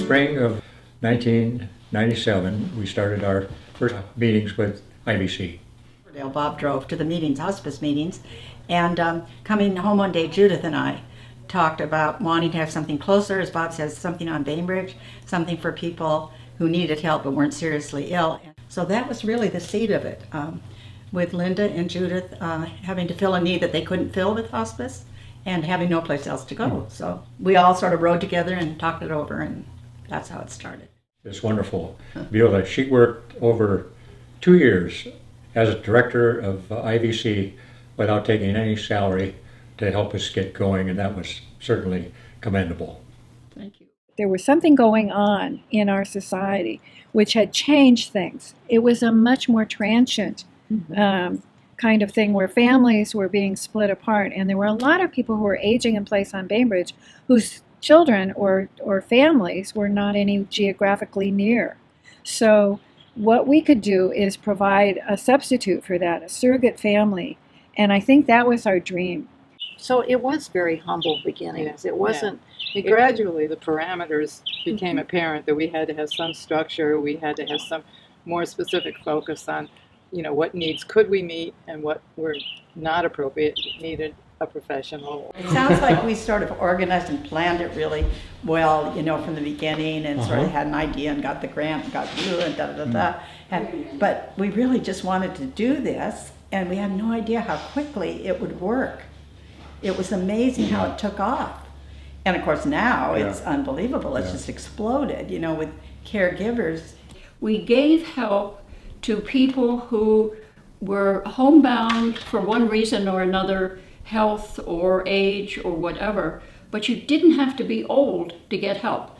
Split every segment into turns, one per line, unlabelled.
spring of 1997, we started our first meetings with IVC.
Bob drove to the meetings, hospice meetings, and coming home one day, Judith and I talked about wanting to have something closer, as Bob says, something on Bainbridge, something for people who needed help but weren't seriously ill. So that was really the seed of it, with Linda and Judith having to fill a need that they couldn't fill with hospice and having no place else to go. So we all sort of rode together and talked it over, and that's how it started.
It's wonderful. Viola, she worked over 2 years as a director of IVC without taking any salary to help us get going, and that was certainly commendable.
Thank you.
There was something going on in our society which had changed things. It was a much more transient kind of thing where families were being split apart, and there were a lot of people who were aging in place on Bainbridge whose children or families were not any geographically near. So what we could do is provide a substitute for that, a surrogate family, and I think that was our dream.
So it was very humble beginnings. It wasn't.
Yeah. Gradually, the parameters became apparent that we had to have some structure. We had to have some more specific focus on, what needs could we meet and what were not appropriate, needed a professional.
It sounds like we sort of organized and planned it really well, from the beginning, and sort of had an idea and got the grant and got through and but we really just wanted to do this, and we had no idea how quickly it would work. It was amazing how it took off. And of course now it's unbelievable. It's just exploded, with caregivers.
We gave help to people who were homebound for one reason or another, health or age or whatever, but you didn't have to be old to get help.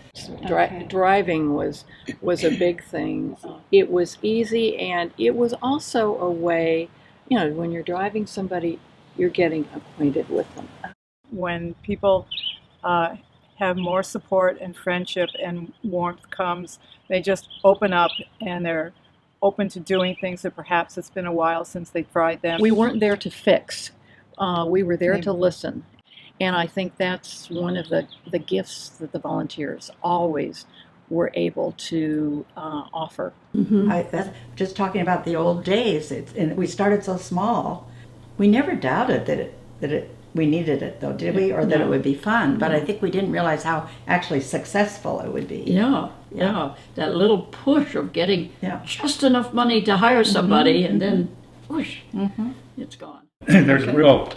Driving was a big thing. It was easy, and it was also a way, when you're driving somebody, you're getting acquainted with them.
When people have more support and friendship and warmth comes, they just open up and they're open to doing things that perhaps it's been a while since they tried them.
We weren't there to fix. We were there to listen. And I think that's one of the gifts that the volunteers always were able to offer.
Just talking about the old days, and we started so small. We never doubted that we needed it, though, did we? Or that it would be fun. But I think we didn't realize how actually successful it would be.
Yeah. That little push of getting just enough money to hire somebody, and then whoosh, it's gone.
There's a real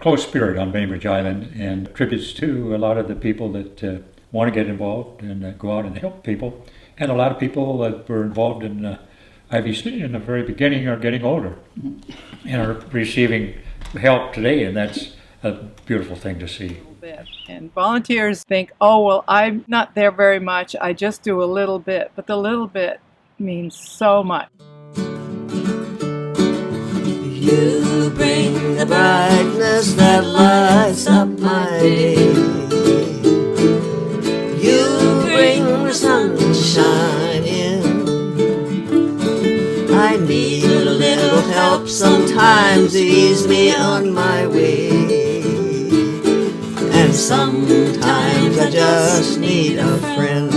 close spirit on Bainbridge Island, and tributes to a lot of the people that want to get involved and go out and help people. And a lot of people that were involved in IVC in the very beginning are getting older and are receiving help today, and that's a beautiful thing to see.
And volunteers think, oh, well, I'm not there very much, I just do a little bit, but the little bit means so much.
You bring the brightness that lights up my day. You bring the sunshine in. I need a little help sometimes to ease me on my way. And sometimes I just need a friend.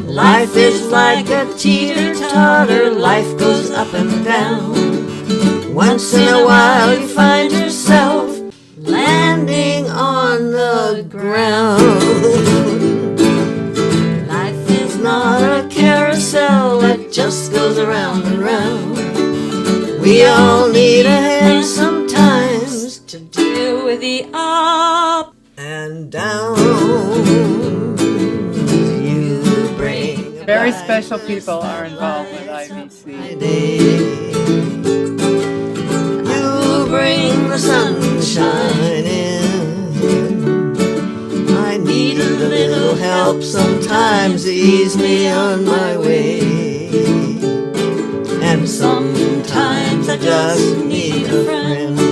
Life is like a teeter-totter, life goes up and down. Once in a while you find yourself landing on the ground. Life is not a carousel that just goes around and round. We all need a hand sometimes to deal with the up and down.
Very special people are involved with IVC.
You bring the sunshine in. I need a little help sometimes to ease me on my way. And sometimes I just need a friend.